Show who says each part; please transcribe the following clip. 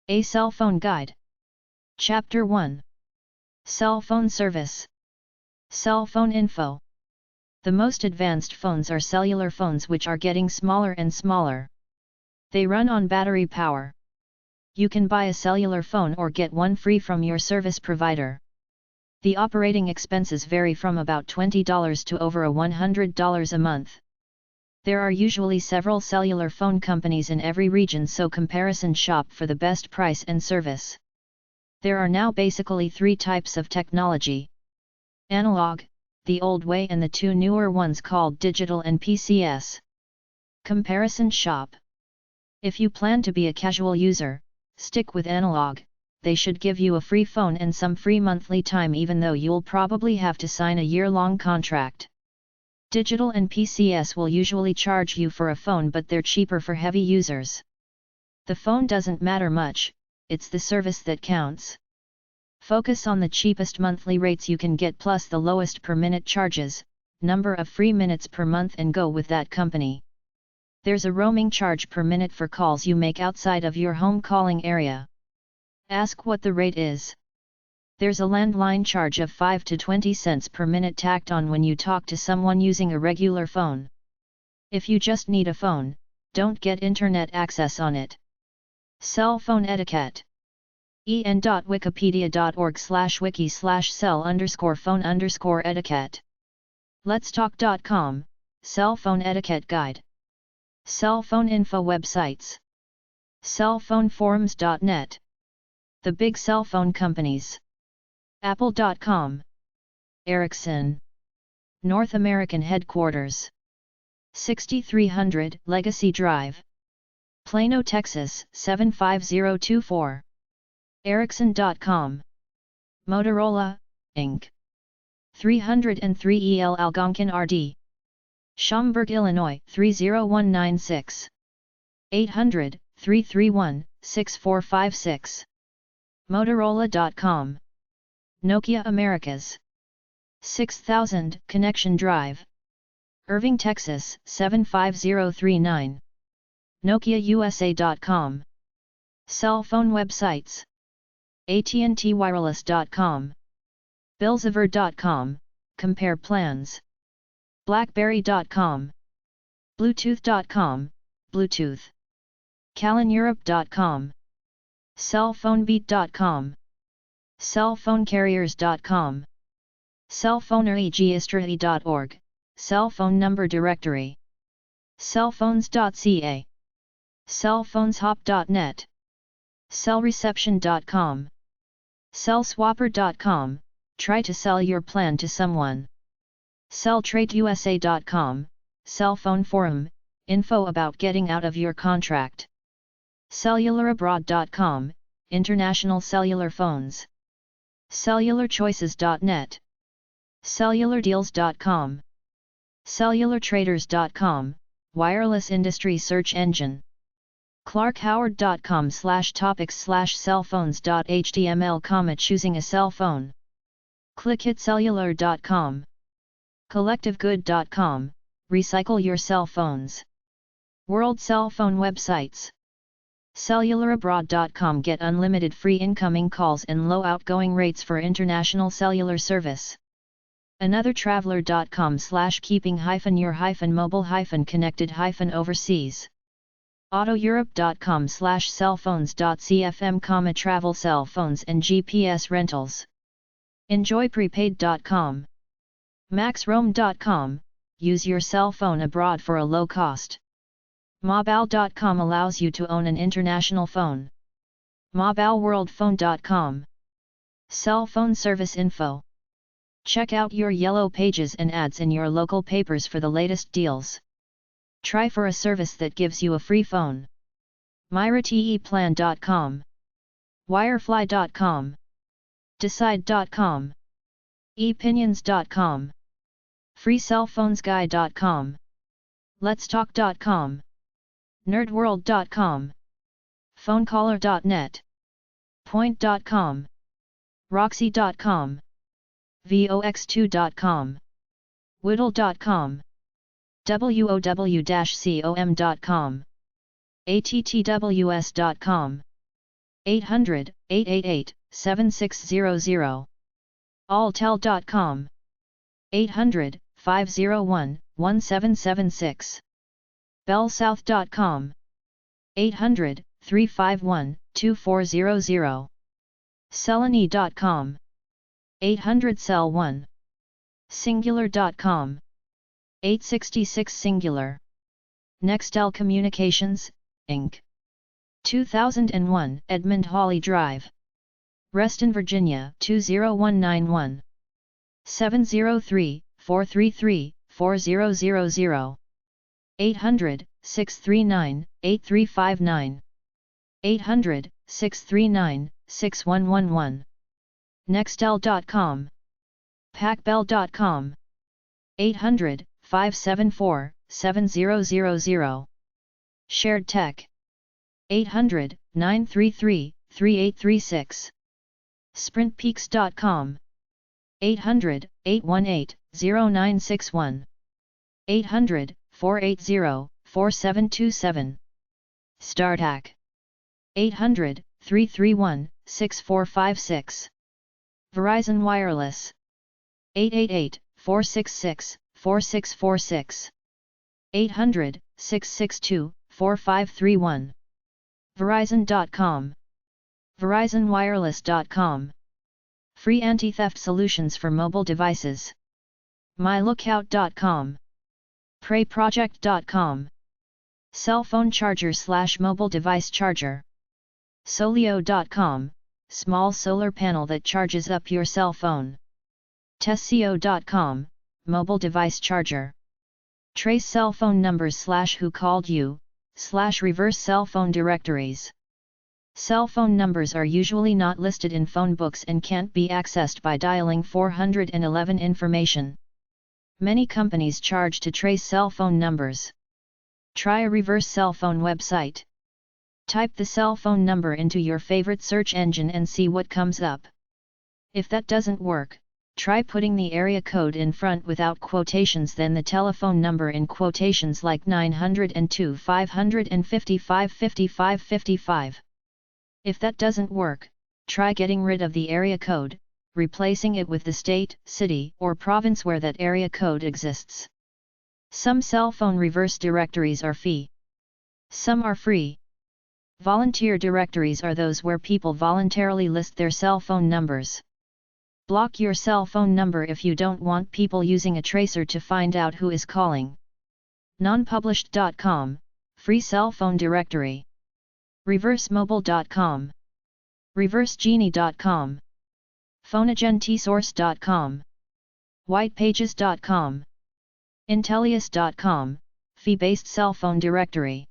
Speaker 1: A Cell Phone Guide. Chapter 1. Cell Phone Service. Cell phone info. The most advanced phones are cellular phones, which are getting smaller and smaller. They run on battery power. You can buy a cellular phone or get one free from your service provider. The operating expenses vary from about $20 to over $100 a month. There are usually several cellular phone companies in every region, so comparison shop for the best price and service. There are now basically three types of technology: analog, the old way, and the two newer ones called digital and PCS. Comparison shop. If you plan to be a casual user, stick with analog. They should give you a free phone and some free monthly time, even though you'll probably have to sign a year-long contract. Digital and PCS will usually charge you for a phone, but they're cheaper for heavy users. The phone doesn't matter much, it's the service that counts. Focus on the cheapest monthly rates you can get plus the lowest per minute charges, number of free minutes per month, and go with that company. There's a roaming charge per minute for calls you make outside of your home calling area. Ask what the rate is. There's a landline charge of 5 to 20 cents per minute tacked on when you talk to someone using a regular phone. If you just need a phone, don't get internet access on it. Cell phone etiquette. en.wikipedia.org/wiki/cell_phone_etiquette. letstalk.com, Cell Phone Etiquette Guide. Cell phone info websites. Cellphoneforums.net. The big cell phone companies. Apple.com. Ericsson. North American headquarters. 6300 Legacy Drive. Plano, Texas 75024. Ericsson.com. Motorola, Inc. 303 El Algonquin RD. Schaumburg, Illinois 30196. 800-331-6456. Motorola.com. Nokia Americas. 6000 Connection Drive. Irving, Texas 75039. NokiaUSA.com. Cell phone websites. AT&TWireless.com. Billsaver.com, compare plans. BlackBerry.com. Bluetooth.com, Bluetooth. CallinEurope.com. Cellphonebeat.com. Cellphonecarriers.com. Cellphoneregistry.org, cell phone number directory. Cellphones.ca. Cellphoneshop.net. Cellreception.com. Cellswapper.com, try to sell your plan to someone. CellTradeUSA.com, cell phone forum, info about getting out of your contract. CellularAbroad.com, international cellular phones. CellularChoices.net. CellularDeals.com. CellularTraders.com, wireless industry search engine. clarkhoward.com/topics/cellphones.html, choosing a cell phone. ClickHitCellular.com. CollectiveGood.com, recycle your cell phones. World cell phone websites. CellularAbroad.com, get unlimited free incoming calls and low outgoing rates for international cellular service. AnotherTraveler.com/keeping-your-mobile-connected-overseas. AutoEurope.com/cellphones.cfm, travel cell phones and GPS rentals. EnjoyPrepaid.com. MaxRoam.com, use your cell phone abroad for a low cost. Mobile.com allows you to own an international phone. MobileWorldPhone.com. Cell phone service info. Check out your yellow pages and ads in your local papers for the latest deals. Try for a service that gives you a free phone. MyraTEPlan.com. Wirefly.com. Decide.com. ePinions.com. FreeCellPhonesGuy.com. LetsTalk.com. NerdWorld.com. PhoneCaller.net. Point.com. Roxy.com. Vox2.com. Whittle.com. WOW-com.com. ATTWS.com. 800-888-7600. Alltel.com. 800-501-1776. bellsouth.com. 800-351-2400. Cellany.com. 800-cell1. Singular.com. 866 Singular. Nextel Communications, Inc. 2001 Edmund Hawley Drive, Reston, Virginia 20191. 703-433-4000. 800-639-8359. 800-639-6111. Nextel.com. Packbell.com. 800-574-7000. Shared Tech. 800-933-3836. SprintPeaks.com. 800-818-0961. 800-480-4727. StarTAC. 800-331-6456. Verizon Wireless. 888-466-4646. 800-662-4531. Verizon.com. VerizonWireless.com. Free anti-theft solutions for mobile devices. MyLookout.com. PrayProject.com. Cellphone charger/mobile device charger. Solio.com. Small solar panel that charges up your cell phone. Tessio.com. Mobile device charger. Trace cell phone numbers /who called you, /reverse cell phone directories. Cell phone numbers are usually not listed in phone books and can't be accessed by dialing 411 information. Many companies charge to trace cell phone numbers. Try a reverse cell phone website. Type the cell phone number into your favorite search engine and see what comes up. If that doesn't work, try putting the area code in front without quotations, then the telephone number in quotations like 902 555 55 55. If that doesn't work, try getting rid of the area code, replacing it with the state, city, or province where that area code exists. Some cell phone reverse directories are free. Some are free. Volunteer directories are those where people voluntarily list their cell phone numbers. Block your cell phone number if you don't want people using a tracer to find out who is calling. Nonpublished.com, free cell phone directory. ReverseMobile.com. ReverseGenie.com. PhoneAgentSource.com. WhitePages.com. Intellius.com, fee-based cell phone directory.